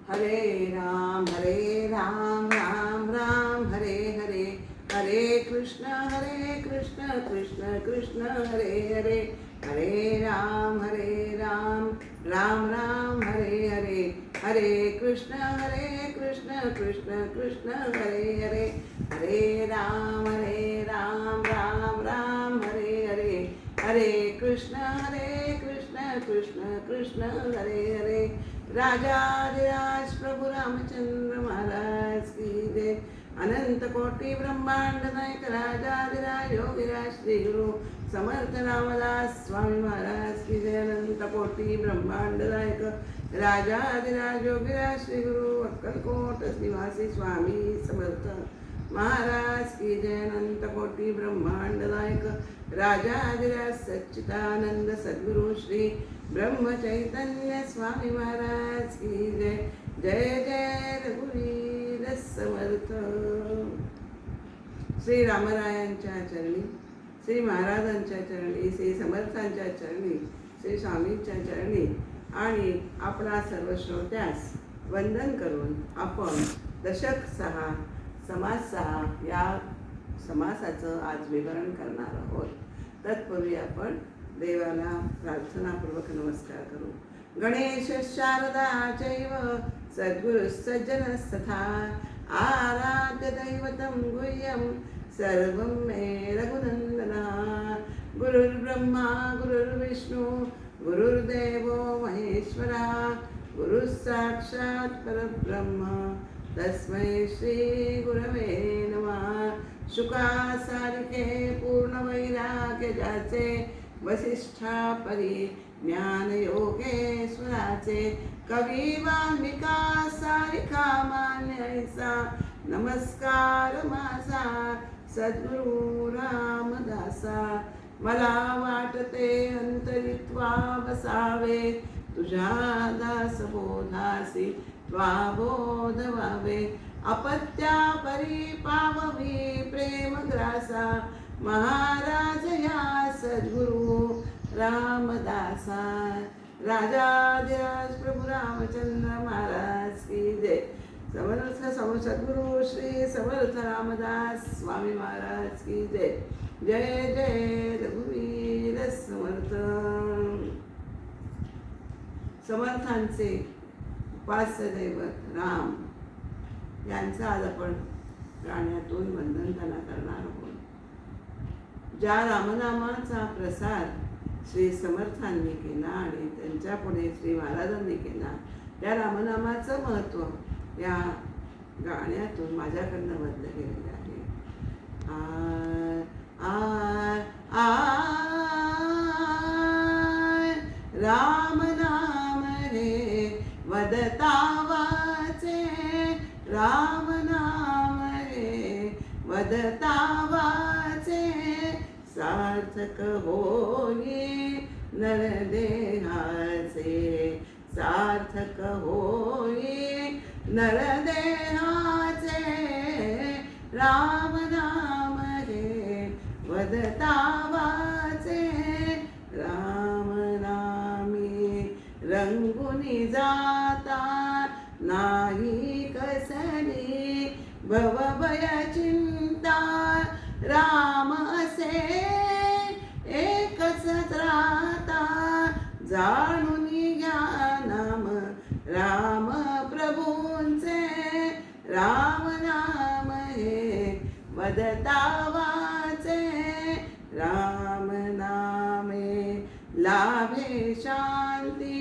हरे राम राम राम हरे हरे, हरे कृष्ण कृष्ण कृष्ण हरे हरे, हरे राम राम राम हरे हरे, हरे कृष्ण कृष्ण कृष्ण हरे हरे, हरे राम राम राम हरे हरे, हरे कृष्ण कृष्ण कृष्ण हरे हरे। राजाधिराज प्रभु रामचंद्र महाराज की जय। अनंत कोटि ब्रह्मांड नायक राजाधिराज योगिराज श्री गुरु समर्थ रामदास स्वामी महाराज की जय। अनंत कोटि ब्रह्मांड नायक राजाधिराज योगिराज श्री गुरु अक्कलकोट निवासी स्वामी समर्थ महाराज की जय। अनंत कोटि ब्रह्मांड नायक राजाधिराज सच्चिदानंद सद्गुरु श्री ब्रह्म चैतन्य स्वामी महाराज की जय। जय जय रघुवीर समर्थ। श्री रामरायांच्या चरणी, श्री महाराजांच्या चरणी, श्री समर्थांच्या चरणी, श्री स्वामींच्या चरणी आणि आपणा सर्व श्रोत्यास वंदन करून आपण दशक 6 समास 6 या समासाचं आज विवरण करणार आहोत। तत्पूर्वी आपण देवाला प्रार्थनापूर्वक नमस्कार करू। गणेश शारदा चैव सद्गुरु सज्जनस्तथा आराध्य दैवतं गुह्यं सर्वं मे रघुनंदना। गुरुर्ब्रह्मा गुरुर्विष्णु गुरुर्देवो महेश्वरा, गुरुः साक्षात् परब्रह्म तस्मै श्री गुरवे नमः। शुकासारिके पूर्ण वैराग्य ज्याचे, वसिष्ठा परी ज्ञान योगेश्वराचे, कवी वाल्मिका सारिखा मान्य ऐसा, नमस्कार माझा सद्गुरु रामदासा। मला वाटते अंतरित्वा बसावे, तुझ्या दास बोधासी त्वाबोध व्हावे। अपत्या परी पाववी प्रेम ग्रासा, महाराज या सद्गुरु रामदासा। राजाधिराज प्रभु रामचंद्र महाराज की जय। समर्थ सद्गुरु श्री समर्थ रामदास स्वामी महाराज की जय। जय जय रघुवीर समर्थ। समर्थांचे उपास्य दैवत राम यांचं आज आपण गाण्यातून वंदन त्यांना करणार आहोत। ज्या रामनामाचा प्रसार श्री समर्थांनी केला आणि त्यांच्या पुढे श्री महाराजांनी केला, त्या रामनामाचं महत्त्व या गाण्यातून माझ्याकडनं बदल केलेलं आहे। राम नाम रे वदता वाचे, राम नाम रे वदता वाचे, सार्थक होई नरदेहाचे, सार्थक होई नरदेहाचे। राम नाम रे वदता वाचे, राम नामी रंगुनी जाता नाही कसली भवभय चिंता। राम असे एकच त्राता, जाणून घ्या नाम राम प्रभूंचे। राम नाम हे वदता वाचे, राम नामे लाभे शांती,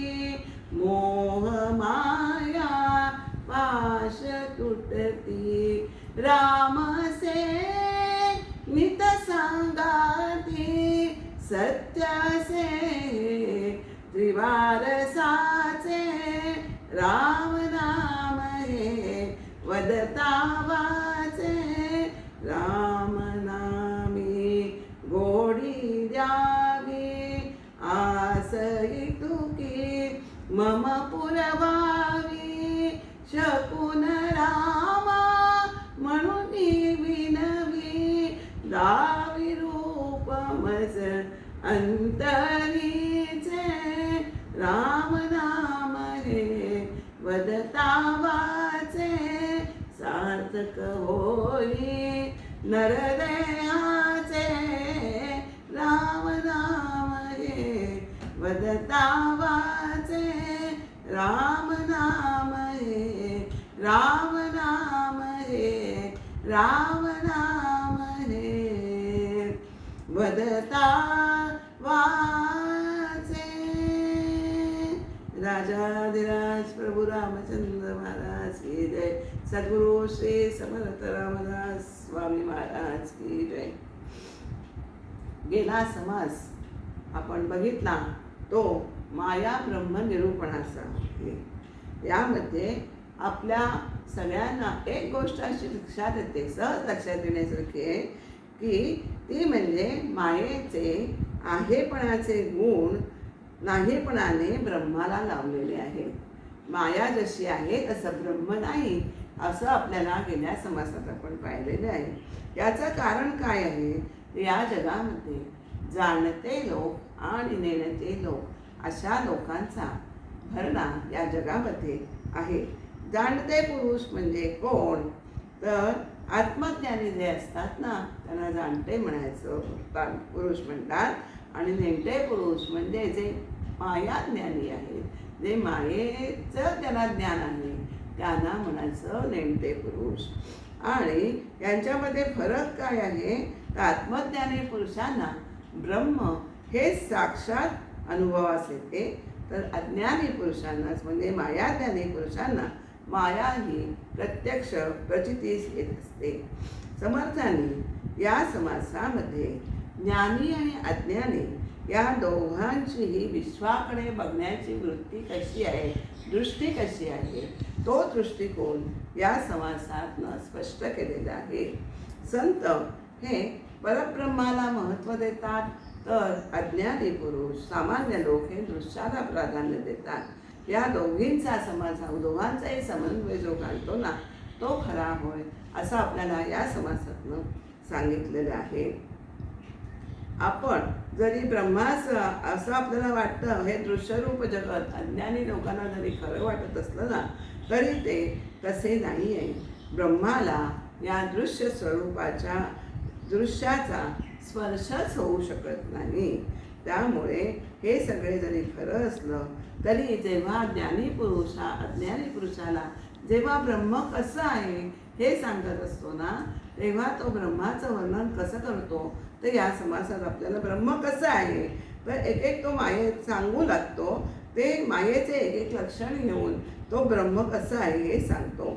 मोह माया पाश तुटती। राम से नित सांगाती, सत्य से त्रिवार साचे। राम नाम हे वदता वाचे, राम नामी गोडी द्यावी, आस इतुकी मम पुरवावी। शकुन रामा म्हणून विनवी, दावी रूप मज अंतरीचे। राम नाम हे वदता वाचे सार्थक होई नरदेहाचे राम नाम हे वदता वाचे राम नाम हे राम नाम हे राम नाम हे वदता वाचे. राजाधिराज प्रभू रामचंद्र महाराज की जय. सद्गुरु श्री समर्थ रामदास स्वामी महाराज की जय. गेला समास आपण बघितला तो माया ब्रह्म निरूपणाचा आहे. यामध्ये आपल्या सगळ्यांना एक गोष्ट अशी लक्षात येते, सहज लक्षात येण्यासारखी आहे की ती म्हणजे मायेचे आहेपणाचे गुण नाहीपणाने ब्रह्माला लावलेले आहेत. माया जशी आहे तसं ब्रह्म नाही असं आपल्याला गेल्या समासात आपण पाहिलेलं आहे. याचं कारण काय आहे? या जगामध्ये जाणते लोक आणि नेणते लोक अशा लोकांचा भरणा या जगामध्ये आहे. जाणते पुरुष म्हणजे कोण? तर आत्मज्ञानी जे असतात ना त्यांना जाणते म्हणायचं पुरुष म्हणतात. आणि नेणते पुरुष म्हणजे जे मायाज्ञानी आहेत, जे मायेचं त्यांना ज्ञान आहे त्यांना म्हणायचं नेणते पुरुष. आणि यांच्यामध्ये फरक काय आहे? तर आत्मज्ञानी पुरुषांना ब्रह्म हे साक्षात अनुभवास येते, तर अज्ञानी पुरुषांनाच म्हणजे मायाज्ञानी पुरुषांना माया ही प्रत्यक्ष प्रचितीस येत असते. समर्थांनी या समासामध्ये ज्ञानी आणि अज्ञानी या दोघांचीही विश्वाकडे बघण्याची वृत्ती कशी आहे, दृष्टी कशी आहे, तो दृष्टिकोन या समासात स्पष्ट केलेला आहे. संत हे परब्रह्माला महत्त्व देतात, तर अज्ञानी पुरुष सामान्य लोक हे दृश्याला प्राधान्य देतात. या दोघींचा दोघांचाही समन्वय जो घालतो ना तो खरा होय असं आपल्याला या समासातनं सांगितलेलं आहे. आपण जरी ब्रह्माचं असं आपल्याला वाटतं हे दृश्यरूप जगत अज्ञानी लोकांना जरी खरं वाटत असलं ना तरी ते तसे नाही आहे. ब्रह्माला या दृश्य स्वरूपाच्या दृश्याचा स्पर्शच होऊ शकत नाही. त्यामुळे हे सगळे जरी खरं असलं तरी जेव्हा ज्ञानी पुरुष हा अज्ञानी पुरुषाला जेव्हा ब्रह्म कसं आहे हे सांगत असतो ना तेव्हा तो ब्रह्माचं वर्णन कसं करतो तर या समासात आपल्याला ब्रह्म कसं आहे तर एक एक तो मायेत सांगू लागतो. ते मायेचे एक एक लक्षण घेऊन तो ब्रह्म कसं आहे हे सांगतो.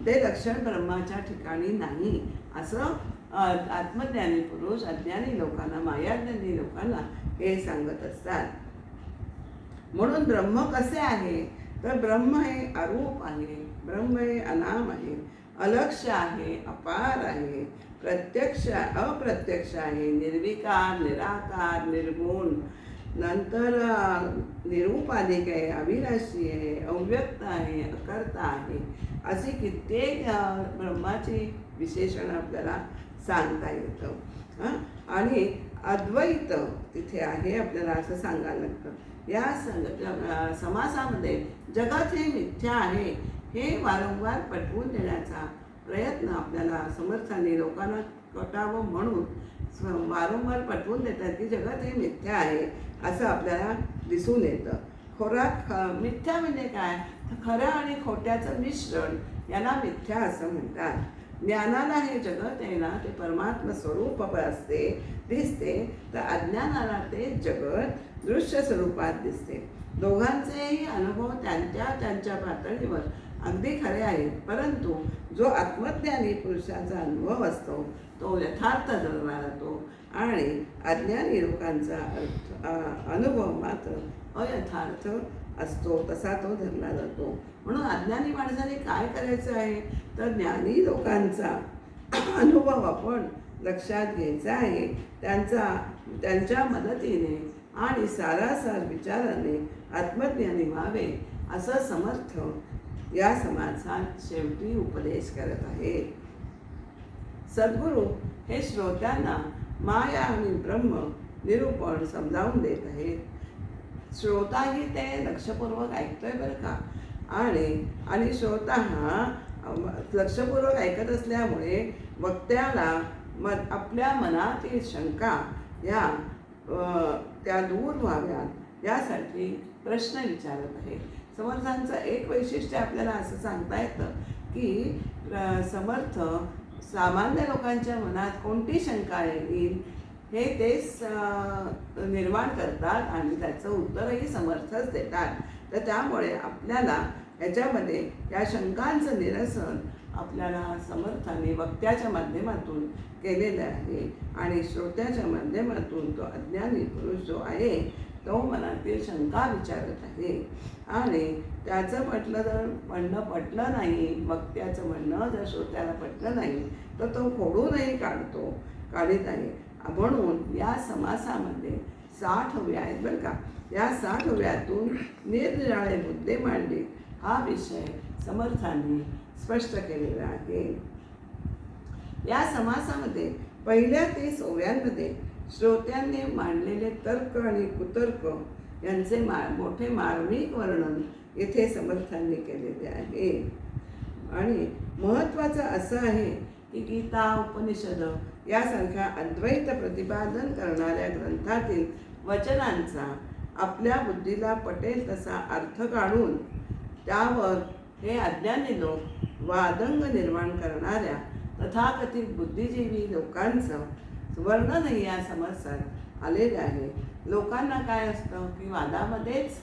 ते लक्षण ब्रह्माच्या ठिकाणी नाही असं आत्मज्ञानी पुरुष अज्ञानी लोकांना मायाज्ञानी लोकांना हे सांगत असतात. म्हणून ब्रह्म कसे आहे तर ब्रह्म हे अरूप आहे, ब्रह्म हे अनाम आहे, अलक्ष्य आहे, अपार आहे, प्रत्यक्ष अप्रत्यक्ष आहे, निर्विकार निराकार निर्गुण, नंतर निरुपाधिक आहे, अविनाशी आहे, अव्यक्त आहे, अकर्ता आहे, अशी कित्येक ब्रह्माची विशेषणं आपल्याला सांगता येतं. आणि अद्वैत तिथे आहे आपल्याला असं सांगायला लागतं. या समासामध्ये जगत हे मिथ्या आहे हे वारंवार पटवून देण्याचा प्रयत्न आपल्याला समर्थांनी लोकांना कटावं म्हणून वारंवार पटवून देतात की जगत हे मिथ्या आहे असं आपल्याला दिसून येतं. मिथ्या म्हणजे काय तर खरं आणि खोट्याचं मिश्रण याला मिथ्या असं म्हणतात. ज्ञानाला हे जगत आहे ना ते परमात्मा स्वरूप असते दिसते, तर अज्ञानाला ते जगत दृश्य स्वरूपात दिसते. दोघांचेही अनुभव त्यांच्या पातळीवर अगदी खरे आहेत, परंतु जो आत्मज्ञानी पुरुषाचा अनुभव असतो तो यथार्थ धरला जातो आणि अज्ञानी लोकांचा अनुभव मात्र अयथार्थ असतो, तसा तो धरला जातो. म्हणून अज्ञानी माणसाने काय करायचं आहे तर ज्ञानी लोकांचा अनुभव आपण लक्षात घ्यायचा आहे, त्यांच्या मदतीने आणि सारासार विचाराने आत्मज्ञानी व्हावे असं समर्थ या समाजात शेवटी उपदेश करत आहे. सद्गुरू हे श्रोत्यांना माया आणि ब्रह्म निरूपण समजावून देत आहेत. श्रोताही ते लक्षपूर्वक ऐकतोय बरं का. आणि श्रोता हा लक्षपूर्वक ऐकत असल्यामुळे वक्त्याला आपल्या मनातील शंका या त्या दूर व्हाव्यात यासाठी प्रश्न विचारत आहे. समर्थांचं एक वैशिष्ट्य आपल्याला असं सांगता येतं की समर्थ सामान्य लोकांच्या मनात कोणती शंका येईल हे तेच निर्माण करतात आणि त्याचं उत्तरही समर्थच देतात. तर त्यामुळे आपल्याला ह्याच्यामध्ये या शंकांचं निरसन आपल्याला समर्थाने वक्त्याच्या माध्यमातून केलेलं आहे आणि श्रोत्याच्या माध्यमातून तो अज्ञानी पुरुष जो आहे तो मनातील शंका विचारत आहे आणि त्याचं म्हणणं पटलं नाही, वक्त्याचं म्हणणं जर श्रोत्याला पटलं नाही तर तो फोडूनही काढीत आहे. म्हणून या समासामध्ये 60 ओव्या आहेत बरं का. या 60 ओव्यातून निरनिराळे मुद्दे मांडले हा विषय समर्थांनी स्पष्ट केलेला आहे. या समासामध्ये पहिल्या 30 ओव्यांमध्ये श्रोत्यांनी मांडलेले तर्क आणि कुतर्क यांचे मोठे मार्मिक वर्णन येथे समर्थांनी केलेले आहे. आणि महत्त्वाचं असं आहे की गीता, उपनिषद यासारख्या अद्वैत प्रतिपादन करणाऱ्या ग्रंथातील वचनांचा आपल्या बुद्धीला पटेल तसा अर्थ काढून त्यावर हे अज्ञानी लोक वादंग निर्माण करणाऱ्या तथाकथित बुद्धिजीवी लोकांचं वर्णनही या समासात आलेलं आहे. लोकांना काय असतं की वादामध्येच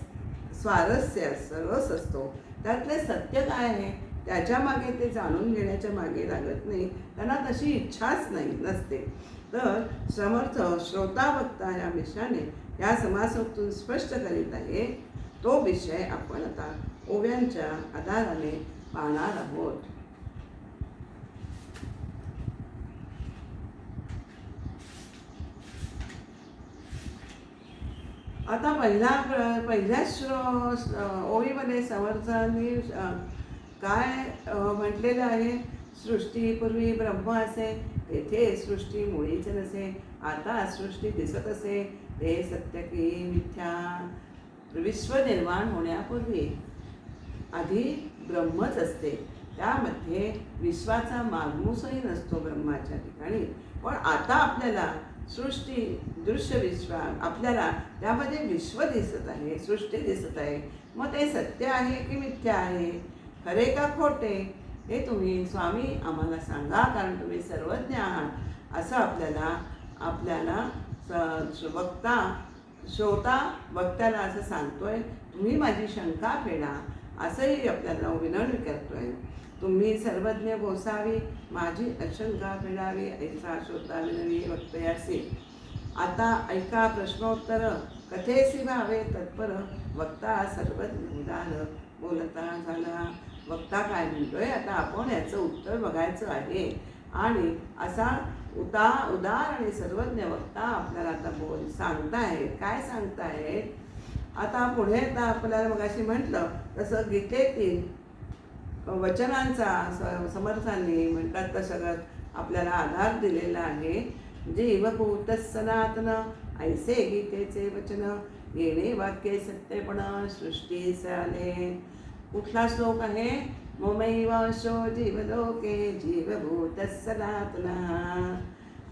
स्वारस्य रस असतो, त्यातले सत्य काय आहे त्याच्या मागे ते जाणून घेण्याच्या मागे लागत नाही, त्यांना तशी इच्छाच नसते. तर समर्थ श्रोता वक्ता या विषयाने या समासातून स्पष्ट करीत आहे. तो विषय आपण आता ओव्यांच्या आधाराने पाहणार आहोत. आता पहिल्याच ओळीमध्ये समर्थांनी काय म्हटलेलं आहे? सृष्टीपूर्वी ब्रह्म असे, तेथे सृष्टी मुळीच नसे. आता सृष्टी दिसत असे, ते सत्य की मिथ्या. विश्व निर्माण होण्यापूर्वी आधी ब्रह्मच असते, त्यामध्ये विश्वाचा मागमूसही नसतो ब्रह्माच्या ठिकाणी. पण आता आपल्याला सृष्टी दृश्य विश्व आपल्याला त्यामध्ये विश्व दिसत आहे, सृष्टी दिसत आहे. मग ते सत्य आहे की मिथ्या आहे, खरे का खोटे, हे तुम्ही स्वामी आम्हाला सांगा, कारण तुम्ही सर्वज्ञ आहात असं आपल्याला श्रोता वक्त्याला असं सांगतोय. तुम्ही माझी शंका फेडा असंही आपल्याला विनवणी करतोय. तुम्ही सर्वज्ञ गोसावी, माझी अशंका फेडावी, ऐसा श्रोता विनवी वक्तयासी. आता ऐका प्रश्नोत्तर, कथेसी भावे तत्पर, वक्ता सर्वज्ञ उदार बोलता झाला. वक्ता काय म्हणतोय आता आपण याचं उत्तर बघायचं आहे. आणि असा उदार आणि सर्वज्ञ वक्ता आपल्याला आता सांगतायत. काय सांगतायत? आता पुढे आता आपल्याला मगाशी म्हटलं तसं गीतेतील वचनांचा समर्थांनी म्हणतात तसं आपल्याला आधार दिलेला आहे. जीवभूत सनातन ऐसे गीतेचे वचन, येणे वाक्ये सत्यपण सृष्टीस आले. कुठला श्लोक आहे? ममैवांशो जीवलोके जीवभूत सनातन.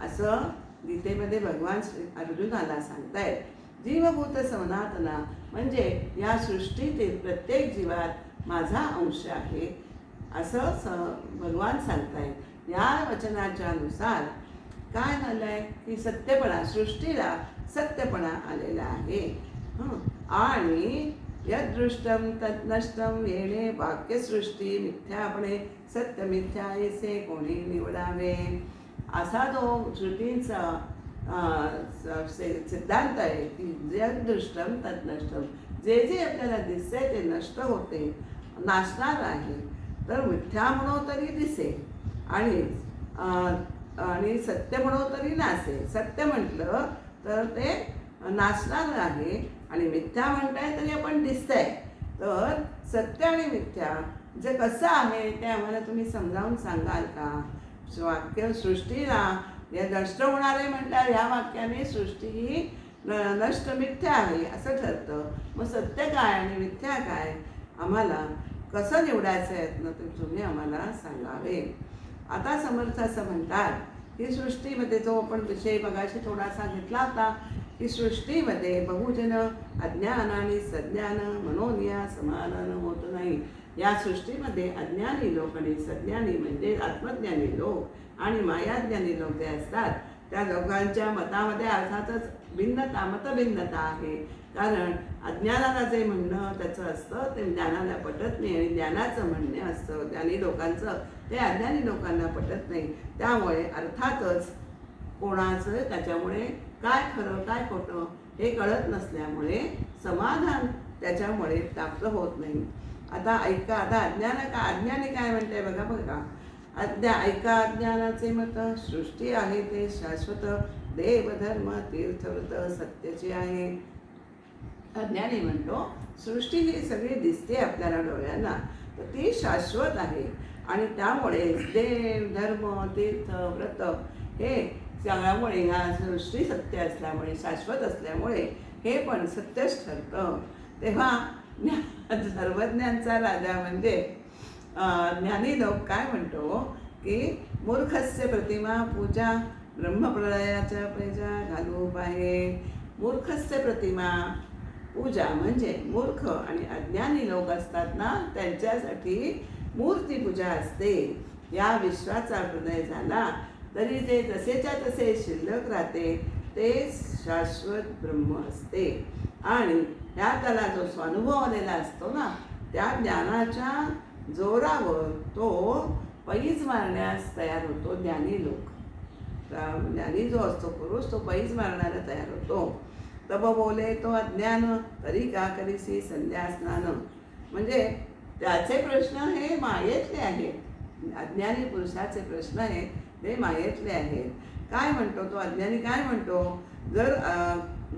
असं गीतेमध्ये भगवान अर्जुनाला सांगतायत. जीवभूत सनातन म्हणजे या सृष्टीतील प्रत्येक जीवात माझा अंश आहे असं भगवान सांगतायत. या वचनाच्या नुसार काय झालंय की सत्यपणा, सृष्टीला सत्यपणा आलेला आहे. आणि यदृष्टम तद्नष्टम येणे वाक्यसृष्टी मिथ्यापणे सत्य मिथ्या ऐसे कोणी निवडावे. असा जो श्रुतींचा सिद्धांत आहे की यदृष्टम तद्नष्टम, जे जे आपल्याला दिसते ते नष्ट होते, नाशणार आहे. तर मिथ्या म्हणो तरी दिसे आणि सत्य म्हणो तरी नासे. सत्य म्हटलं तर ते नाशणार आहे आणि मिथ्या म्हणताय तरी आपण दिसतंय. तर सत्य आणि मिथ्या जे कसं आहे ते आम्हाला तुम्ही समजावून सांगाल का? वाक्य सृष्टीला या नष्ट होणार आहे म्हटल्यावर ह्या वाक्याने सृष्टी ही नष्ट मिथ्या आहे असं ठरतं. मग सत्य काय आणि मिथ्या काय आम्हाला कसं निवडायचं यातनं ते तुम्ही आम्हाला सांगावे. आता समर्थ असं म्हणतात की सृष्टीमध्ये जो आपण विषय मगाशी थोडासा घेतला होता की सृष्टीमध्ये बहुजन अज्ञान आणि सज्ञान मनोनिया समाधान होत नाही. या सृष्टीमध्ये अज्ञानी लोक आणि सज्ञानी म्हणजे आत्मज्ञानी लोक आणि मायाज्ञानी लोक जे असतात त्या लोकांच्या मतामध्ये अर्थातच मतभिन्नता आहे. कारण अज्ञानाला जे म्हणणं त्याचं असतं ते ज्ञानाला पटत नाही आणि ज्ञानाचं म्हणणं असतं ज्ञानी लोकांचं ते अज्ञानी लोकांना पटत नाही. त्यामुळे अर्थातच कोणाचं त्याच्यामुळे काय खरं काय खोटं हे कळत नसल्यामुळे समाधान त्याच्यामुळे प्राप्त होत नाही. आता ऐका, आता अज्ञानी काय म्हणते बघा. ऐका अज्ञानाचे मत, सृष्टी आहे ते शाश्वत, देव धर्म तीर्थव्रत सत्यचे आहे. अज्ञानी म्हणतो सृष्टी ही सगळी दिसते आपल्याला डोळ्यांना, तर ती शाश्वत आहे आणि त्यामुळे देव धर्म तीर्थ व्रत हे त्यामुळे ह्या सृष्टी सत्य असल्यामुळे शाश्वत असल्यामुळे हे पण सत्यच ठरतं. तेव्हा सर्वज्ञांचा राजा म्हणजे ज्ञानी लोक काय म्हणतो की मूर्खस्य प्रतिमा पूजा ब्रह्मप्रलयाच्या पैजा घालू पाहे. मूर्खस्य प्रतिमा पूजा म्हणजे मूर्ख आणि अज्ञानी लोक असतात ना त्यांच्यासाठी मूर्तीपूजा असते. या विश्वाचा हृदय झाला तरी ते तसेच्या तसे शिल्लक राहते, ते शाश्वत ब्रह्म असते. आणि त्याला जो स्वानुभव आलेला असतो ना त्या ज्ञानाच्या जोरावर तो पैज मारण्यास तयार होतो. ज्ञानी लोक, ज्ञानी जो असतो पुरुष तो पैज मारण्याला तयार होतो. तब बोले तो अज्ञान तरी का करीसी संध्या स्नान. म्हणजे त्याचे प्रश्न हे मायेतले आहेत. अज्ञानी पुरुषाचे प्रश्न आहेत ते मायेतले आहेत. काय म्हणतो तो अज्ञानी, काय म्हणतो,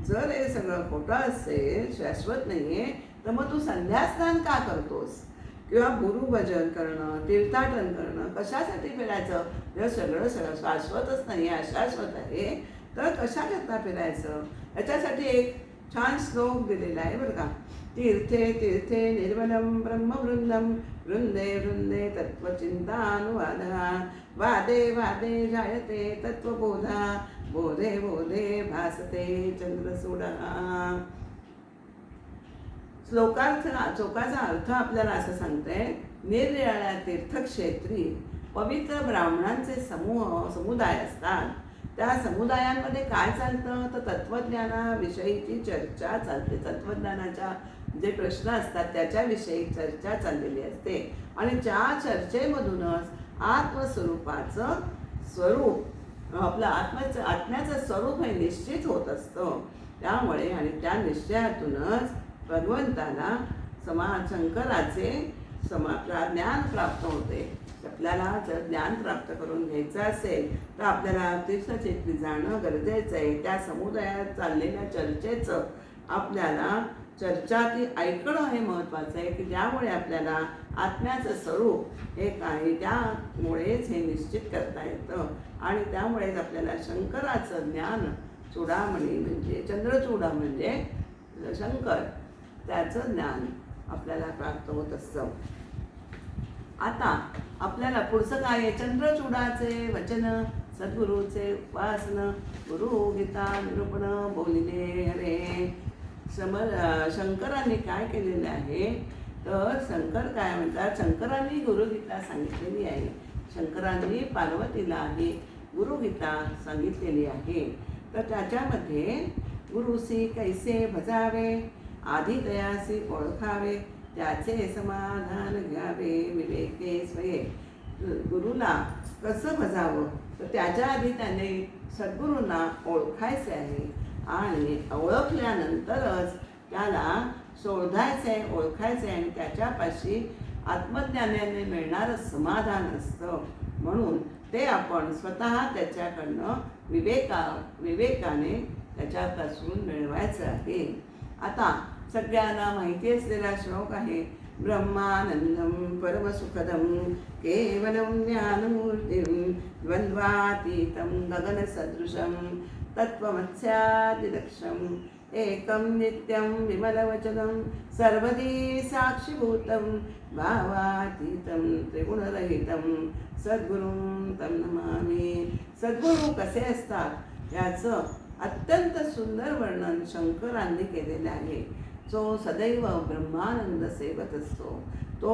जर हे सगळं खोटं असेल, शाश्वत नाही आहे, तर मग तू संध्यास्नान का करतोस किंवा गुरुभजन करणं तीर्थाटन करणं कशासाठी फिरायचं. जर सगळं शाश्वतच नाही अशाश्वत आहे तर कशाकरता फिरायचं. याच्यासाठी एक छान श्लोक दिलेला आहे बरं का. तीर्थे तीर्थे निर्मलम ब्रह्मवृंदम वृंदे वृंदे तत्वचिंतानुवादः वादे वादे जायते तत्वबोधा बोधे बोधे भासते चंद्रसूडः. श्लोकाचा अर्थ आपल्याला असं सांगतंय, निरनिराळ्या तीर्थक्षेत्री पवित्र ब्राह्मणांचे समुदाय असतात. त्या समुदायांमध्ये काय चालतं तर तत्वज्ञानाविषयीची चर्चा चालते. तत्वज्ञानाच्या जे प्रश्न असतात त्याच्याविषयी चर्चा चाललेली असते आणि त्या चर्चेमधूनच आत्मस्वरूपाचं स्वरूप आपलं आत्म्याचं स्वरूप हे निश्चित होत असतं. त्यामुळे आणि त्या निश्चयातूनच भगवंताला शंकराचे ज्ञान प्राप्त होते. आपल्याला जर ज्ञान प्राप्त करून घ्यायचं असेल तर आपल्याला तीर्थक्षेत्री जाणं गरजेचं आहे. त्या समुदायात चाललेल्या चर्चेचं आपल्याला चर्चा ती ऐकणं हे महत्त्वाचं आहे की ज्यामुळे आपल्याला आत्म्याचं स्वरूप हे काय त्यामुळेच हे निश्चित करता येतं. आणि त्यामुळेच आपल्याला शंकराचं ज्ञान चूडामणी म्हणजे चंद्रचूडा म्हणजे शंकर त्याचं ज्ञान आपल्याला प्राप्त होत असतं. आता आपल्याला पुढचं काय आहे, चंद्रचूडाचे वचन सद्गुरूचे उपासन गुरु गीता निरूपण बोलिले हरे. शंकरांनी काय केलेलं आहे तर शंकर काय म्हणतात, शंकरांनी गुरुगीता सांगितलेली आहे. शंकरांनी पार्वतीला ही गुरुगीता सांगितलेली आहे. तर त्याच्यामध्ये गुरुसी कैसे भजावे आधी दयासी ओळखावे त्याचे समाधान घ्यावे विवेके स्वये. गुरुला कसं भजावं तर त्याच्या आधी त्याने सद्गुरूंना ओळखायचे आहे आणि ओळखल्यानंतरच त्याला शोधायचं आहे ओळखायचं आहे आणि त्याच्यापाशी आत्मज्ञानाने मिळणारं समाधान असतं. म्हणून ते आपण स्वतः त्याच्याकडनं विवेकाने त्याच्यापासून मिळवायचं आहे. आता सगळ्यांना माहिती असलेला श्लोक आहे, ब्रह्मानंदम परमसुखदम केवलम ज्ञानमूर्तिम द्वंद्वातीतं गगनसदृशं तत्त्वमस्यादिलक्ष्यं एकं नित्यं विमलवचनं सर्वदी साक्षीभूतं भावातीतं त्रिगुणरहितं सद्गुरुं तं नमामि. सद्गुरू कसे असतात याचं अत्यंत सुंदर वर्णन शंकरांनी केलेले आहे. जो सदैव ब्रह्मानंद सेवत असतो, तो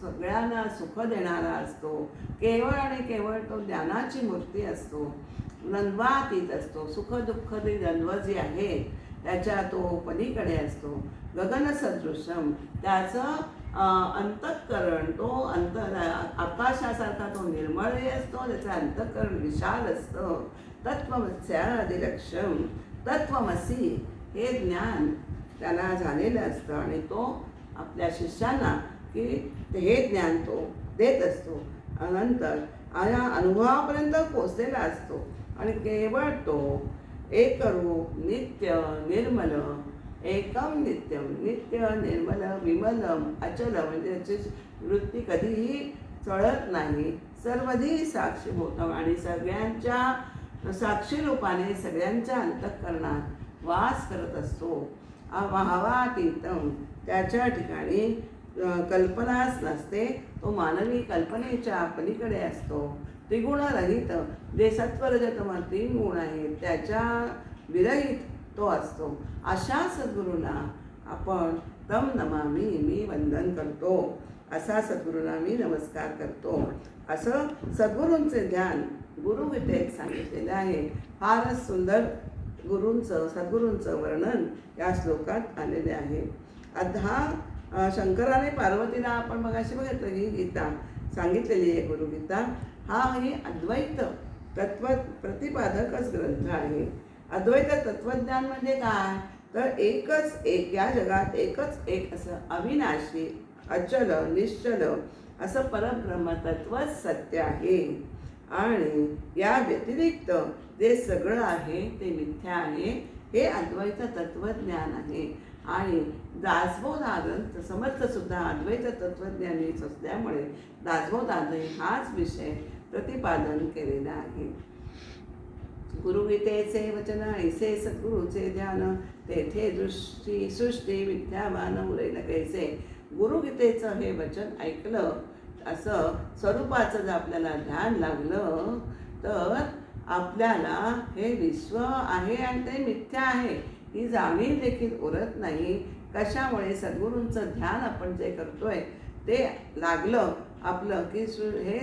सगळ्यांना सुख देणारा असतो, केवळ आणि केवळ तो ज्ञानाची मूर्ती असतो, द्वंद्वातीत असतो. सुख दुःख द्वंद्व जे आहे त्याच्या तो पलीकडे असतो. गगनसदृशम त्याचं अंतःकरण, तो आकाशासारखा तो निर्मळही असतो, त्याचं अंतःकरण विशाल असतं. तत्त्वमस्यादिलक्ष्यम तत्त्वमसी हे ज्ञान त्याला झालेलं असतं आणि तो आपल्या शिष्यांना की हे ज्ञान तो देत असतो. नंतर या अनुभवापर्यंत पोचलेला असतो आणि केवळ तो एकरूप नित्य निर्मल, एकम नित्यम नित्य निर्मल विमलम अचल, म्हणजे त्याची वृत्ती कधीही चळत नाही. सर्वधी साक्षीभूतम आणि सगळ्यांच्या साक्षी रूपाने सगळ्यांच्या अंतःकरणात वास करत असतो. भावातीतम त्याच्या ठिकाणी कल्पनाच नसते, तो मानवी कल्पनेच्या पलीकडे असतो. त्रिगुणरहित जे सत्वरजतम 3 गुण आहेत त्याच्या विरहित तो असतो. अशा सद्गुरूंना आपण तम नमामि मी वंदन करतो, असा सद्गुरूंना मी नमस्कार करतो. असं सद्गुरूंचे ध्यान गुरुगीतेत सांगितलेलं आहे. फारच सुंदर सद्गुरूंचं वर्णन या श्लोकात आलेले आहे. हा शंकराने पार्वतीला आपण मगाशी बघितलं ही गीता सांगितलेली आहे गुरुगीता. ही अद्वैत तत्व प्रतिपादकच ग्रंथ आहे. अद्वैत तत्वज्ञान म्हणजे काय, तर एकच एक, या जगात एकच एक असं अविनाशी अचल निश्चल असं परब्रह्म तत्वच सत्य आहे आणि या व्यतिरिक्त जे सगळं आहे ते मिथ्या आहे. हे अद्वैत तत्वज्ञान आहे. आणि दासबोध हा ग्रंथ समर्थसुद्धा अद्वैत तत्वज्ञानीच असल्यामुळे दासबोधाने हाच विषय प्रतिपादन केलेला आहे. गुरुगीतेचे वचन ऐसे सद्गुरूचे ध्यान तेथे सृष्टी विद्यावान उरेल कैसे. गुरुगीतेचं हे वचन ऐकलं, असं स्वरूपाचं जर आपल्याला ध्यान लागलं तर आपल्याला हे विश्व आहे आणि ते मिथ्या आहे ही जाणीव देखील उरत नाही. कशामुळे सद्गुरूंचं ध्यान आपण जे करतोय ते लागलं आपलं की हे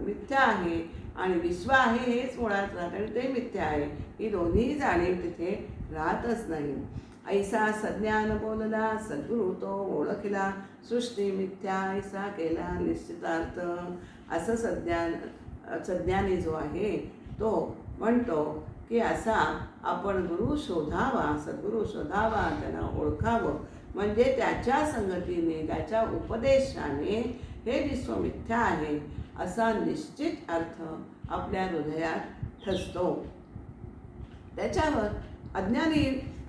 मिथ्या आहे आणि विश्व आहे हेच मुळात राहत आणि ते मिथ्या आहे, ही दोन्ही जाणीव तिथे राहतच नाही. ऐसा सज्ञान बोलला सद्गुरू तो ओळखला, सृष्टी मिथ्या ऐसा केला निश्चितार्थ. असं सज्ञानी जो आहे तो म्हणतो की असा आपण गुरु शोधावा, सद्गुरू शोधावा, त्यांना ओळखावं, म्हणजे त्याच्या संगतीने त्याच्या उपदेशाने हे विश्व मिथ्या आहे असा निश्चित अर्थ आपल्या हृदयात ठसतो. त्याच्यावर अज्ञानी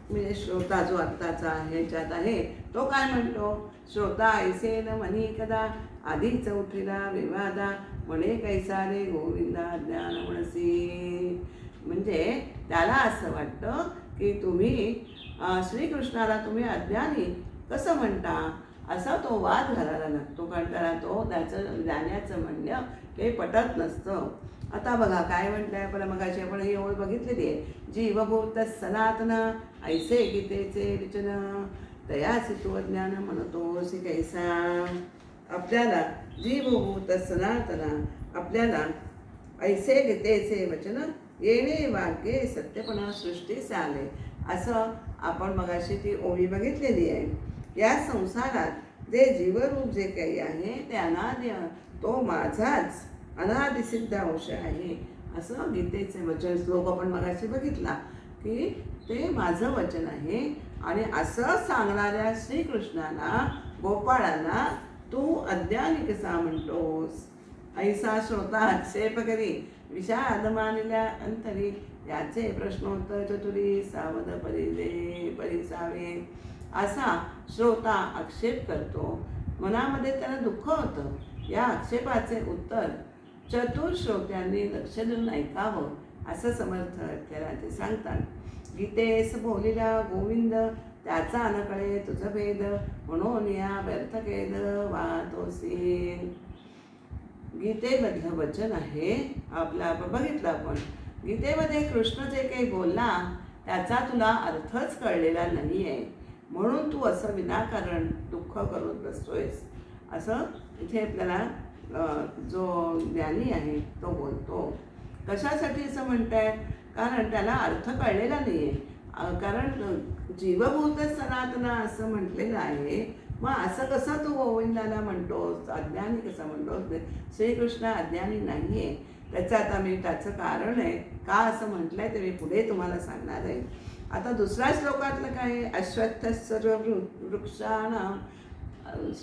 म्हणजे श्रोता जो आत्ताचा ह्याच्यात आहे तो काय म्हणतो, श्रोता ऐसे न म्हणी कदा आधीच उठिला विवादा म्हणे कैसा रे गोविंदा ज्ञान म्हणसी. म्हणजे त्याला असं वाटतं की तुम्ही श्रीकृष्णाला तुम्ही अज्ञानी कसं म्हणता, असा तो वाद घालायला लागतो. कारण त्याला तो त्याचं जाण्याचं म्हणणं हे पटत नसतं. आता बघा काय म्हटलंय आपण मगाशी, आपण ही ओळ बघितलेली आहे. जीवभूत सनातन ऐसे गीतेचे विचन तयासी तू अज्ञान म्हणतोसी कैसा. आपल्याला जीवभूत सनातन आपल्याला ऐसे गीतेचे वचन येणे वाक्ये सत्यपणा सृष्टीस आले, असं आपण मगाशी ती ओवी बघितलेली आहे. या संसारात जे जीवरूप जे काही आहे ते अनादि, तो माझाच अनादिसिद्ध अंश आहे असं गीतेचे वचन श्लोक आपण मगाशी बघितला की ते माझं वचन आहे. आणि असं सांगणाऱ्या श्रीकृष्णाला गोपाळाला तू अज्ञानी कसा म्हणतोस. ऐसा श्रोता आक्षेप करी विषाद मानिल्या अंतरी याचे प्रश्नोत्तर चतुरी सावध परिसावे. असा श्रोता आक्षेप करतो, मनामध्ये त्याला दुःख होतं. या आक्षेपाचे उत्तर चतुर श्रोत्यांनी लक्ष देऊन ऐकावं असं समर्थ आपल्याला ते सांगतात. गीतेस बोलिला गोविंद त्याचा नकळे तुझ भेद, म्हणून या व्यर्थ खेद वाहतोसी. गीतेमधलं वचन आहे आपण बघितलं. आपण गीतेमध्ये कृष्ण जे काही बोलला त्याचा तुला अर्थच कळलेला नाही आहे, म्हणून तू असं विनाकारण दुःख करून बसतोयस, असं इथे आपल्याला जो ज्ञानी आहे तो बोलतो. कशासाठी असं म्हणताय? कारण त्याला अर्थ कळलेला नाही आहे. कारण जीवभूत सनातन असं म्हटलेलं आहे. मग असं कसं तू गोविंदाला म्हणतोस, अज्ञानी कसं म्हणतोस? श्रीकृष्ण अज्ञानी नाही आहे. त्याचं कारण आहे का असं म्हटलंय ते मी पुढे तुम्हाला सांगणार आहे. आता दुसऱ्या श्लोकातलं काय आहे? अश्वत्थ सर्व वृक्षाणां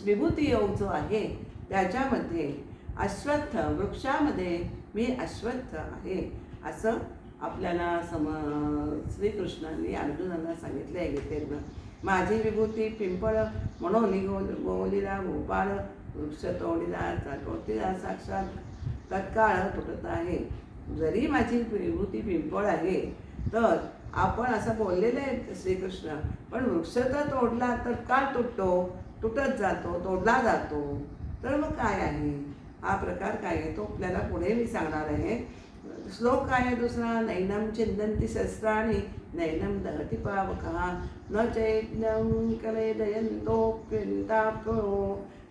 विभूती योग जो आहे त्याच्यामध्ये अश्वत्थ वृक्षामध्ये मी अश्वत्थ आहे असं आपल्याला श्रीकृष्णांनी अर्जुनांना सांगितलं आहे गीतेतनं. माझी विभूती पिंपळ म्हणून गोलिला गोपाळ, वृक्ष तोडीला तोडीला साक्षात तत्काळ तुटत आहे. जरी माझी विभूती पिंपळ आहे तर आपण असं बोललेलं आहे श्रीकृष्ण, पण वृक्ष तर तोडला तत्काळ तुटतो, तुटत जातो, तोडला जातो. तर मग काय आहे हा प्रकार? काय आहे तो आपल्याला पुढे मी सांगणार आहे. श्लोक काय आहे दुसरा? नैनम चिंदन्ति शस्त्राणि नैनम दहति पावकः न चैतन्यं कलेदयन्तोऽप्यन्तापो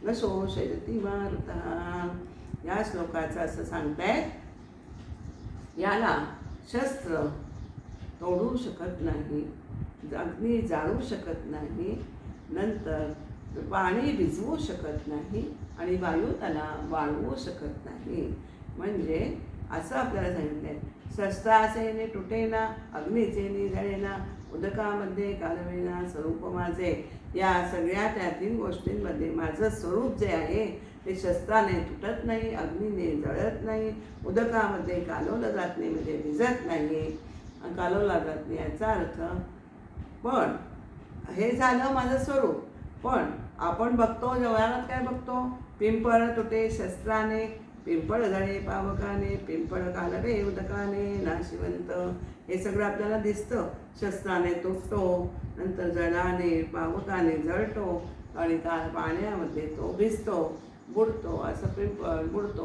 न शोषयति मारुतः. या श्लोकाचं असं सांगतायत, याला शस्त्र तोडू शकत नाही, अग्नी जाळू शकत नाही, नंतर पाणी भिजवू शकत नाही आणि वायू त्याला वाळवू शकत नाही. म्हणजे असं आपल्याला सांगितलं आहे, शस्त्रासेने तुटेना, अग्नीचेने जळेना, उदकामध्ये कालवेना स्वरूप माझे. या सगळ्या त्या 3 गोष्टींमध्ये माझं स्वरूप जे आहे ते शस्त्राने तुटत नाही, अग्नीने जळत नाही, उदकामध्ये कालवलं जात नाही, म्हणजे भिजत नाही, कालवला जात नाही. याचा अर्थ पण हे झालं माझं स्वरूप. पण आपण बघतो व्यवहारात काय बघतो? पिंपळ तुटे शस्त्राने, पिंपळ जळे पावकाने, पिंपळ कालवे उदकाने, नाशिवंत. हे सगळं आपल्याला दिसतं. शस्त्राने तुटतो, नंतर जळाने पावकाने जळतो आणि पाण्यामध्ये तो भिजतो, बुडतो. असं पिंपळ बुडतो,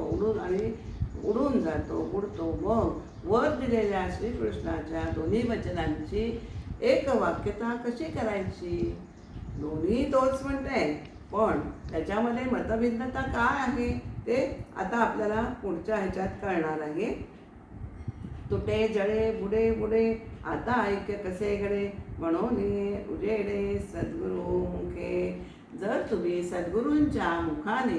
उडून जातो, बुडतो. मग वर दिलेल्या श्रीकृष्णाच्या दोन्ही वचनांची एक वाक्यता कशी करायची? दोन्ही तोच म्हणताय, पण त्याच्यामध्ये मतभिन्नता काय आहे ते आता आपल्याला पुढच्या ह्याच्यात कळणार आहे. तुटे जळे बुडे बुडे आता ऐक्य कसे घडे, म्हणून उजेडे सद्गुरू मुखे. जर तुम्ही सद्गुरूंच्या मुखाने,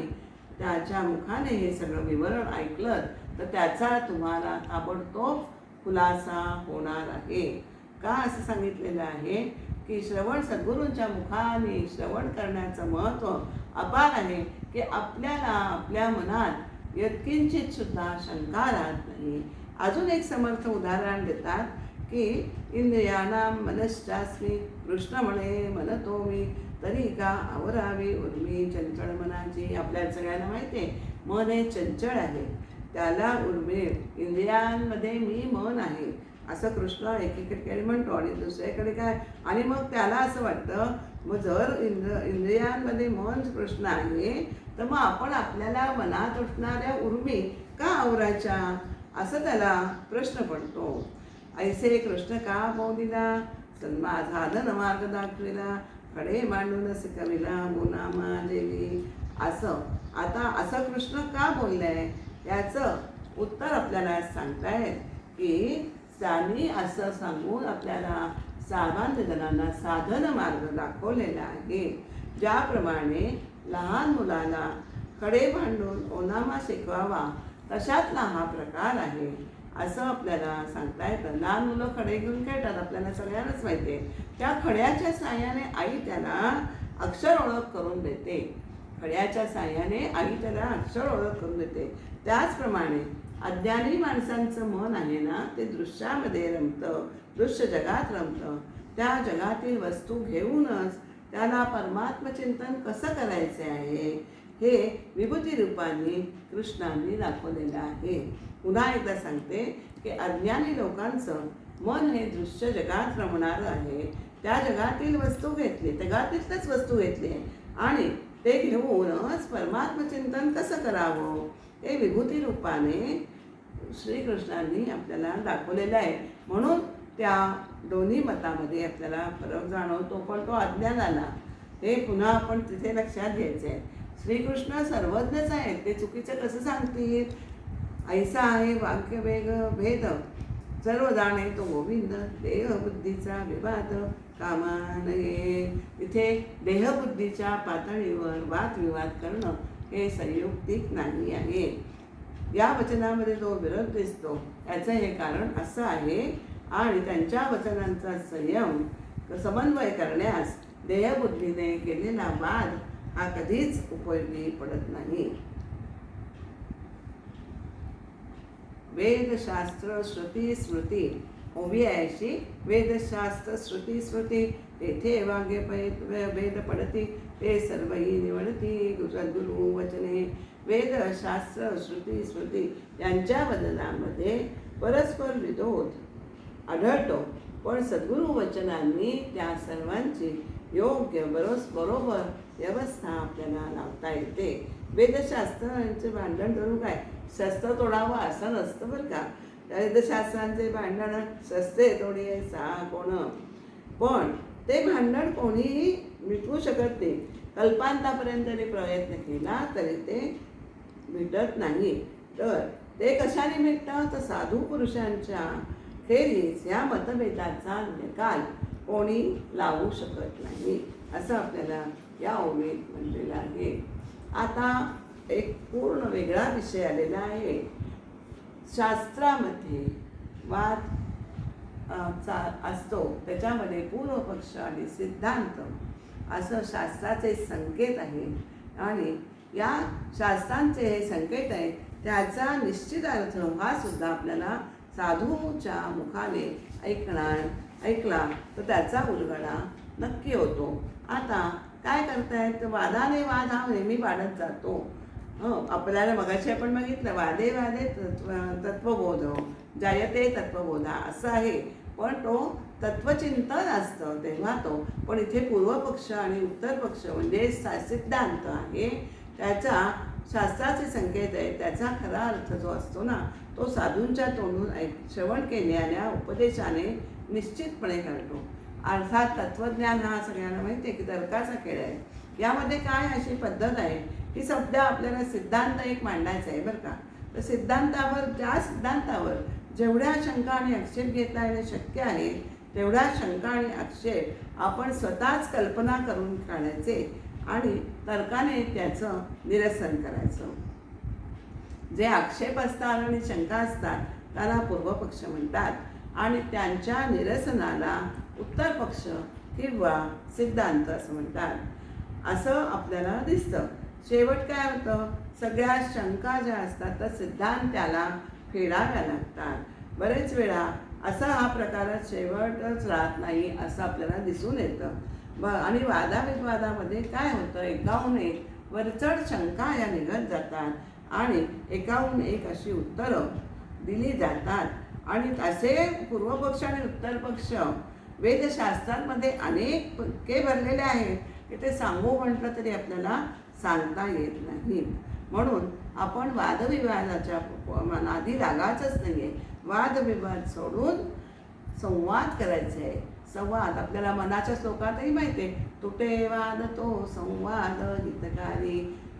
त्याच्या मुखाने हे सगळं विवरण ऐकलं तर त्याचा तुम्हाला ताबडतोब खुलासा होणार आहे. का असं सांगितलेलं आहे की सद्गुरूंच्या मुखाने श्रवण करण्याचं महत्त्व अपार आहे, की आपल्याला आपल्या मनात यत्किंचित सुद्धा शंका राहत नाही. अजून एक समर्थ उदाहरण देतात की इंद्रियाणां मनश्चास्मी, कृष्ण म्हणे म्हणतो मी, तरी का आवरावी उर्मी चंचळ मनाची. आपल्याला सगळ्यांना माहिती आहे मन हे चंचळ आहे, त्याला उर्मी, इंद्रियांमध्ये मी मन आहे असं कृष्ण एकीकडे म्हणतो आणि दुसऱ्याकडे काय. आणि मग त्याला असं वाटतं मग जर इंद्रियांमध्ये मन कृष्ण आहे तर मग आपण आपल्याला मनात उठणाऱ्या उर्मी का आवरायच्या, असं त्याला प्रश्न पडतो. ऐसे कृष्ण का बोलिला, साधन मार्ग दाखविला, खडे मांडून शिकविला मुनामा देवी. आता असं कृष्ण का बोललंय याचं उत्तर आपल्याला सांगतायत की त्यांनी असं सांगून आपल्याला सामान्य जणांना साधन मार्ग दाखवलेला आहे. ज्याप्रमाणे लहान मुलाला खडे भांडून ओनामा शिकवावा तशातला हा प्रकार आहे असं आपल्याला सांगता येतं. लहान मुलं खडे घेऊन खेळतात, आपल्याला सगळ्यांनाच माहिती आहे. त्या खड्याच्या साह्याने आई त्याला अक्षर ओळख करून देते. खड्याच्या साह्याने आई त्याला अक्षर ओळख करून देते. त्याचप्रमाणे अज्ञानी माणसांचं मन आहे ना, ते दृश्यामध्ये रमतं, दृश्य जगात रमतं. त्या जगातील वस्तू घेऊनच त्याला परमात्मचिंतन कसं करायचे आहे हे विभूती रूपाने कृष्णांनी दाखवलेलं आहे. पुन्हा एकदा सांगते की अज्ञानी लोकांचं मन हे दृश्य जगात रमणारं आहे. त्या जगातील वस्तू घेतली, जगातीलच वस्तू घेतली आणि ते घेऊनच परमात्मचिंतन कसं करावं हे विभूती रूपाने श्रीकृष्णांनी आपल्याला दाखवलेलं आहे. म्हणून त्या दोन्ही मतामध्ये आपल्याला फरक जाणवतो, पण तो अज्ञानाला हे पुन्हा आपण तिथे लक्षात घ्यायचं आहे. श्रीकृष्ण सर्वज्ञच आहेत, ते चुकीचं कसं सांगतील. ऐसा आहे वाक्यवेग भेद सर्व जाणे तो गोविंद, देहबुद्धीचा विवाद कामा नये. इथे देहबुद्धीच्या पातळीवर वादविवाद करणं हे संयुक्तिक नाही आहे. या वचनामध्ये जो विरोध दिसतो याचं हे कारण असं आहे आणि त्यांच्या वचनांचा समन्वय करण्यास देहबुद्धीने केलेला वाद हा कधीच उपयोगी पडत नाही. वेदशास्त्र श्रुती स्मृती उभी आहे. वेदशास्त्र श्रुती स्मृती तेथे वाग्य भेद पडती, ते सर्वही निवडती सद्गुरु वचने. वेदशास्त्र श्रुती स्मृती यांच्या बदलामध्ये परस्पर विरोध आढळतो, पण सद्गुरु वचनांनी त्या सर्वांची योग्य बरोबर व्यवस्था आपल्याला लावता येते. वेदशास्त्रांचे भांडण करून काय शस्त्र तोडावं असं नसतं बरं का. वेदशास्त्रांचे भांडण शस्त्रे तोडी सहा कोण, पण ते भांडण कोणीही मिटवू शकत नाही. कल्पांतापर्यंत जरी प्रयत्न केला तरी ते मिटत नाही. तर ते कशाने मिटतं, तर साधू पुरुषांच्या खेरीज या मतभेदाचा निकाल कोणी लावू शकत नाही असं आपल्याला या ओळीत म्हणलेलं आहे. आता एक पूर्ण वेगळा विषय आलेला आहे. शास्त्रामध्ये वाद असतो, त्याच्यामध्ये पूर्वपक्ष आणि सिद्धांत असं शास्त्राचे संकेत आहे आणि या शास्त्रांचे हे संकेत आहे त्याचा निश्चित अर्थ हा सुद्धा आपल्याला साधूच्या मुखाने ऐकला तर त्याचा उलगडा नक्की होतो. आता काय करतायत, वादाने वाद हा नेहमी वाढत जातो. आपल्याला मगाशी आपण बघितलं वादे वादे तत्वबोध जायते तत्वबोधा असं आहे, पण तो तत्वचिंतन असतं तेव्हा तो. पण इथे पूर्वपक्ष आणि उत्तर पक्ष म्हणजे सिद्धांत आहे, त्याचा शास्त्राचे संकेत आहे, त्याचा खरा अर्थ जो असतो ना तो साधूंच्या तोंडून श्रवण केलेल्या उपदेशाने निश्चितपणे कळतो. अर्थात तत्वज्ञान हा सगळ्यांना माहिती आहे की तर्काचा खेळ आहे. यामध्ये काय अशी पद्धत आहे की सध्या आपल्याला सिद्धांत एक मांडायचा आहे बरं का. तर त्या सिद्धांतावर जेवढ्या शंका आणि आक्षेप घेता येणं शक्य आहे तेवढ्या शंका आणि आक्षेप आपण स्वतःच कल्पना करून काढायचे आणि तर्काने त्याचं निरसन करायचं. जे आक्षेप असतात आणि शंका असतात त्याला पूर्वपक्ष म्हणतात आणि त्यांच्या निरसनाला उत्तर पक्ष किंवा सिद्धांत असं म्हणतात. असं आपल्याला दिसतं. शेवट काय होतं, सगळ्या शंका ज्या असतात त्या सिद्धांताला फेडाव्या लागतात. बरेच वेळा असा हा प्रकार शेवटच राहत नाही असं आपल्याला दिसून येतं. आणि वादाविवादामध्ये काय होतं, एकाहून एक वरचढ शंका या निघत जातात आणि एकाहून एक अशी उत्तरं दिली जातात आणि असे पूर्वपक्ष आणि उत्तर पक्ष वेदशास्त्रांमध्ये अनेक पक्के भरलेले आहेत की ते सांगू म्हटलं तरी आपल्याला सांगता येत नाही. म्हणून आपण वादविवादाच्या नादी लागायचंच नाही आहे. वादविवाद सोडून संवाद करायचे आहे. संवाद आपल्याला मनाच्या श्लोकातही माहिती आहे, तुटे वाद तो संवाद हितकारी,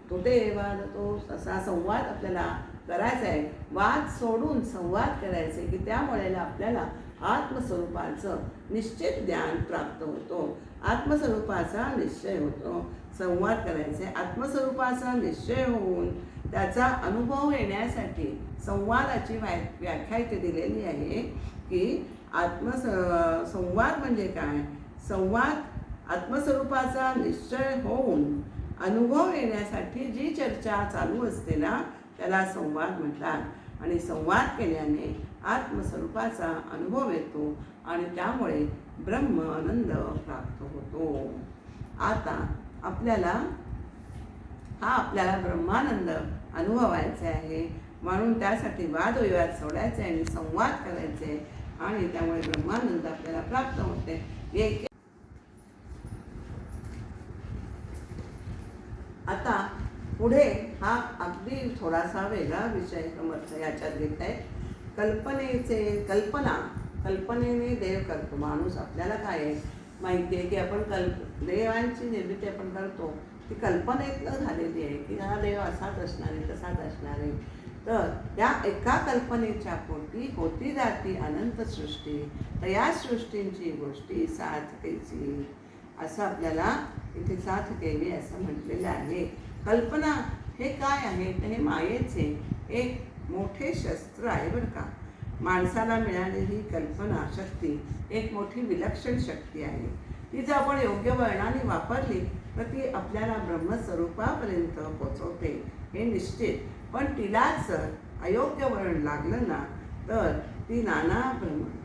तुटे वाद तो असा संवाद आपल्याला करायचा आहे. वाद सोडून संवाद करायचे की त्यामुळे आपल्याला आत्मस्वरूपाचं निश्चित ज्ञान प्राप्त होतो, आत्मस्वरूपाचा निश्चय होतो. संवाद करायचे, आत्मस्वरूपाचा निश्चय होऊन त्याचा अनुभव येण्यासाठी संवादाची व्याख्या इथे दिलेली आहे की संवाद म्हणजे काय, संवाद आत्मस्वरूपाचा निश्चय होऊन अनुभव येण्यासाठी जी चर्चा चालू असते ना त्याला संवाद म्हणतात आणि संवाद केल्याने आत्मस्वरूपाचा अनुभव येतो आणि त्यामुळे ब्रह्म आनंद प्राप्त होतो. आता आपल्याला हा आपल्याला ब्रह्मानंद अनुभवायचा आहे. म्हणून त्यासाठी वादविवाद सोडायचे आणि संवाद करायचे आणि त्यामुळे ब्रह्मानंद आपल्याला प्राप्त होते. एक आता पुढे हा अगदी थोडासा वेगळा विषय समर्थ याच्यात घेत आहे. कल्पनेने देव करतो माणूस. आपल्याला काय आहे माहिती आहे की आपण देवांची निर्मिती आपण करतो ती कल्पनेतनं झालेली आहे की हा देव असाच असणार आहे, तसाच असणार आहे. तर त्या एका कल्पनेच्या पोटी होती जाती अनंत सृष्टी, तर या सृष्टींची गोष्टी साधकेची, असं आपल्याला इथे साधकेवी असं म्हटलेलं आहे. कल्पना हे काय आहे तर हे मायेचे एक मोठे शस्त्र आहे बरं का. माणसाला मिळालेली कल्पना शक्ती एक मोठी विलक्षण शक्ती आहे. ती जर आपण योग्य वळणाने वापरली तर ती आपल्याला ब्रह्मस्वरूपापर्यंत पोचवते हे निश्चित. पण तिलाच जर अयोग्य वळण लागलं ना तर ती नाना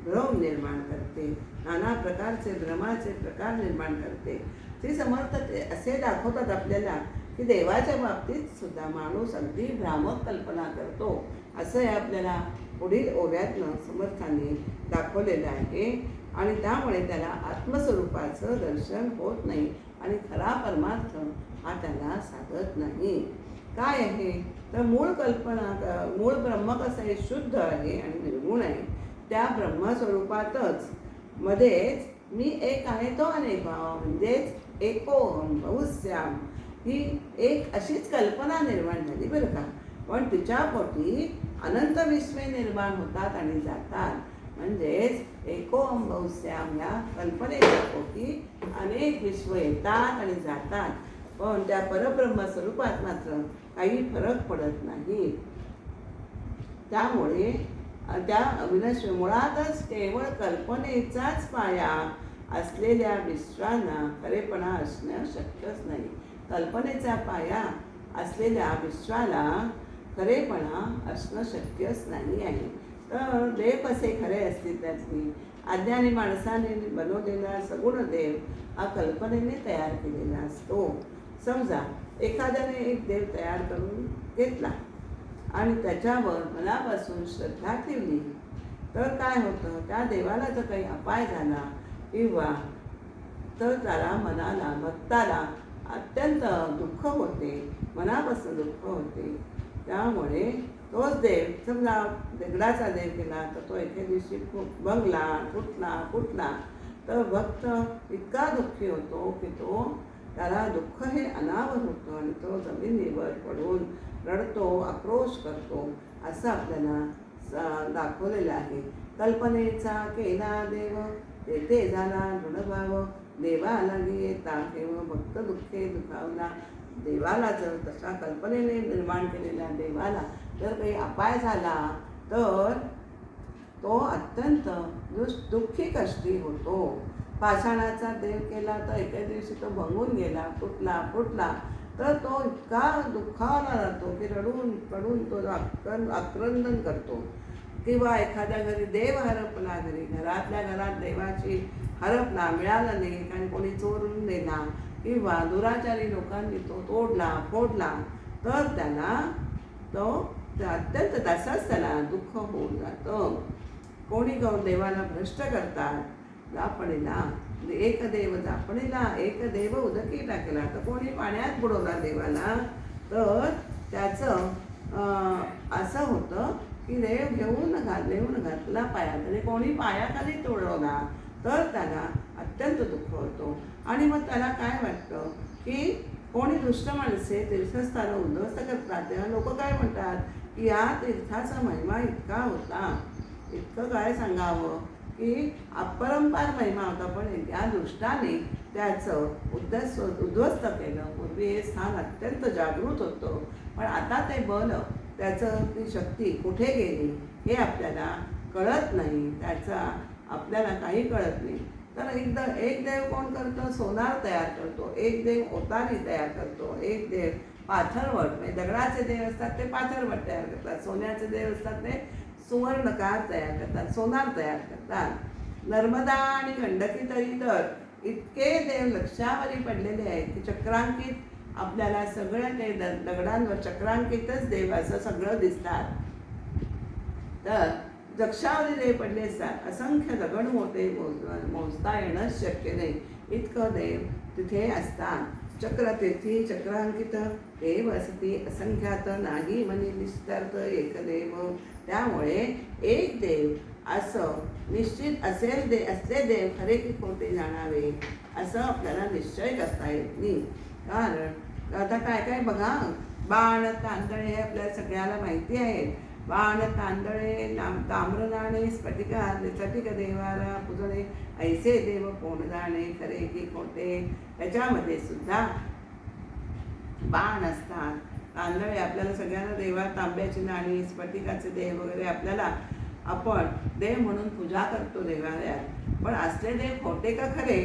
भ्रम निर्माण करते, नाना प्रकारचे भ्रमाचे प्रकार निर्माण करते. ते समर्थ असे दाखवतात आपल्याला की देवाच्या बाबतीत सुद्धा माणूस अगदी भ्रामक कल्पना करतो, असं हे आपल्याला पुढील ओव्यातनं समर्थांनी दाखवलेलं आहे. आणि त्यामुळे त्याला आत्मस्वरूपाचं दर्शन होत नाही आणि खरा परमार्थ हा त्याला साधत नाही. काय आहे तर मूळ ब्रह्म कसं आहे, शुद्ध आहे आणि निर्गुण आहे. त्या ब्रह्मस्वरूपातच मध्येच मी एक आहे तो अनेक भाव, म्हणजेच एकोहम बहुश्याम ही एक अशीच कल्पना निर्माण झाली बरं का. पण तिच्या पोटी अनंत विश्वे निर्माण होतात आणि जातात. म्हणजेच एकोहम बहुश्याम या कल्पनेच्या पोटी अनेक विश्व येतात आणि जातात. पण त्या परब्रह्म स्वरूपात मात्र काही फरक पडत नाही. त्यामुळे त्या विनश्व मुळातच केवळ कल्पनेचाच पाया असलेल्या विश्वांना खरेपणा असणं शक्यच नाही. कल्पनेचा पाया असलेल्या विश्वाला खरेपणा असणं शक्यच नाही आहे. तर देव कसे खरे असतील त्यातली अज्ञानी माणसाने बनवलेला सगुण देव हा कल्पनेने तयार केलेला असतो. समजा एखाद्याने एक देव तयार करून घेतला आणि त्याच्यावर मनापासून श्रद्धा ठेवली तर काय होतं, त्या देवाला जर काही अपाय झाला किंवा तर त्याला मनाला भक्ताला अत्यंत दुःख होते, मनापासून दुःख होते. त्यामुळे तोच देव समजा दगडाचा देव केला तर तो एके दिवशी खूप बंगला फुटला तर भक्त इतका दुःखी होतो की तो त्याला दुःख हे अनावर होतं आणि तो जमिनीवर पडून रडतो, आक्रोश करतो, असं आपल्याला दाखवलेलं आहे. कल्पनेचा केला देव तेथे झाला दृढभाव, देवाला येता केव भक्त दुःखे दुखावला. देवाला जर तशा कल्पनेने निर्माण केलेल्या देवाला जर काही अपाय झाला तर तो अत्यंत दुःखी कष्टी होतो. पाषाणाचा देव केला तर एके दिवशी तो भंगून गेला, फुटला तर तो इतका दुःखावला जातो की रडून पडून तो आक्रंदन करतो. किंवा एखाद्या घरी देव हरपला, घरातल्या घरात देवाची हरपला, मिळाला नाही कारण कोणी चोरून नेला किंवा दुराचारी लोकांनी तो तोडला फोडला तर त्याला तो अत्यंत तसाच त्याला दुःख होऊन जातं. कोणी देवाला भ्रष्ट करतात, जापणीला एक देव जापणीला एक देव उदकी टाकला, तर कोणी पाण्यात बुडवला देवाला तर त्याचं असं होतं की देव घेऊन घातला पायात आणि कोणी पायाखाली तोडवला तर त्याला अत्यंत दुःख होतो. आणि मग त्याला काय वाटतं की कोणी दुष्ट माणसे तीर्थस्थानं उद्ध्वस्त करतात तेव्हा लोक काय म्हणतात की या तीर्थाचा महिमा इतका होता, इतकं काय सांगावं की अपरंपार महिमा होता, पण या दृष्टाने त्याचं उद्ध्वस्त केलं. पूर्वी हे स्थान अत्यंत जागृत होतं पण आता ते बल त्याचं ती शक्ती कुठे गेली हे आपल्याला कळत नाही, त्याचा आपल्याला काही कळत नाही. तर एक देव कोण करतो, सोनार तयार करतो, एक देव ओतारी तयार करतो, एक देव पाथरवट म्हणजे दगडाचे देव असतात ते पाथरवट तयार करतात, सोन्याचे देव असतात ते सुवर्णकार तयार करतात, सोनार तयार करतात. नर्मदा आणि गंडकी तरी तर इतके देव लक्षावरी पडलेले आहेत की चक्रांकित आपल्याला सगळ्या ते दगडांवर चक्रांकितच देव असं सगळं दिसतात. तर जक्षावरी देव पडले असतात. असंख्य दगड मोठे मोजता येणंच शक्य नाही इतकं देव तिथे असतात. चक्रतीर्थी चक्रांकित देव असती असंख्यात नाही म्हणे निस्तार्थ एक देव. त्यामुळे एक देव असं निश्चित असले देव खरे की खोटे जाणावे असं आपल्याला निश्चय करता येत नाही. कारण आता काय काय बघा, बाण तांदळे हे आपल्याला सगळ्याला माहिती आहे. बाण तांदळे ताम्र नाणे स्फटिक देवारा पुजणे ऐसे देव कोण जाणे खरे की खोटे. त्याच्यामध्ये सुद्धा बाण असतात, तांदळे आपल्याला सगळ्यांना देवा तांब्याची नाणी स्फटिकाचे देव वगैरे आपल्याला आपण देव म्हणून पूजा करतो देवालयात. पण असले देव खोटे का खरे?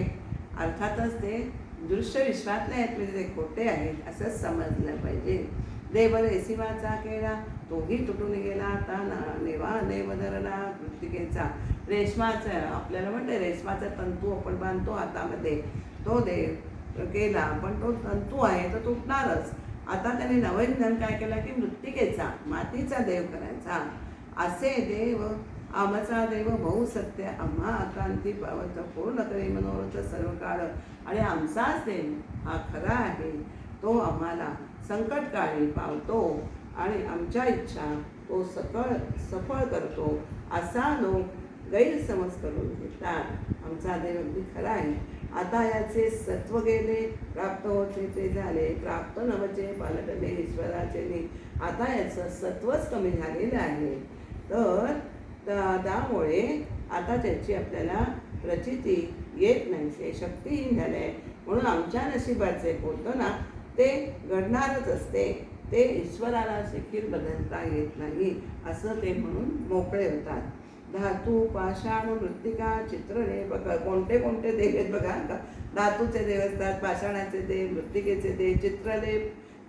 अर्थातच ते दृश्य विश्वातले आहेत म्हणजे ते खोटे आहेत असंच समजलं पाहिजे. देव रेसिमाचा केला तोही तुटून गेला आता नेवा नेवधरला कृतिकेचा. रेशमाचा आपल्याला म्हणते रेशमाचा तंतू आपण बांधतो हातामध्ये, तो देव केला पण तो तंतू आहे तो तुटणारच. आता त्याने नवीन काय केला की मृत्तिकेचा मातीचा देव करायचा. असे देव आमचा देव बहु सत्य आम्हा आकांती पावत पूर्ण करे मनोरथ सर्व काळ. आणि आमचाच देव हा खरा आहे, तो आम्हाला संकटकाळी पावतो आणि आमच्या इच्छा तो सफळ करतो असा लोक गैरसमज करून घेतात. आमचा देव अगदी खरा आहे. आता याचे सत्व गेले प्राप्त होते ते झाले, प्राप्त नवचे पालटले ईश्वराचे ने. आता याचं सत्वच कमी झालेलं आहे. तर त्यामुळे आता त्याची आपल्याला प्रचिती येत नाही, ते शक्तीहीन झाले. म्हणून आमच्या नशिबाचे होतं ना ते घडणारच असते, ते ईश्वराला देखील बदलता येत नाही असं ते म्हणून मोकळे होतात. धातू पाषाण मृत्तिका चित्रले बघा कोणते कोणते देव आहेत बघा. धातूचे देव असतात, पाषाणाचे देव, मृत्तिकेचे देव,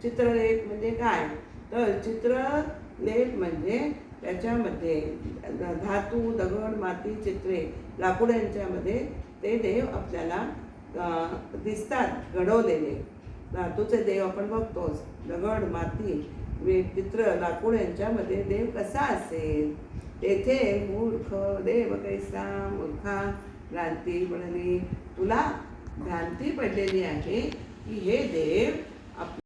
चित्रलेप म्हणजे काय तर चित्रलेप म्हणजे त्याच्यामध्ये धातू दगड माती चित्रे लाकूड यांच्यामध्ये ते देव आपल्याला दिसतात घडवलेले. धातूचे देव आपण बघतोच, दगड माती चित्र लाकूड यांच्यामध्ये देव कसा असेल. तेथे मूर्ख देव कैसा मूर्खा भ्रांती पडली. तुला भ्रांती पडलेली आहे की हे देव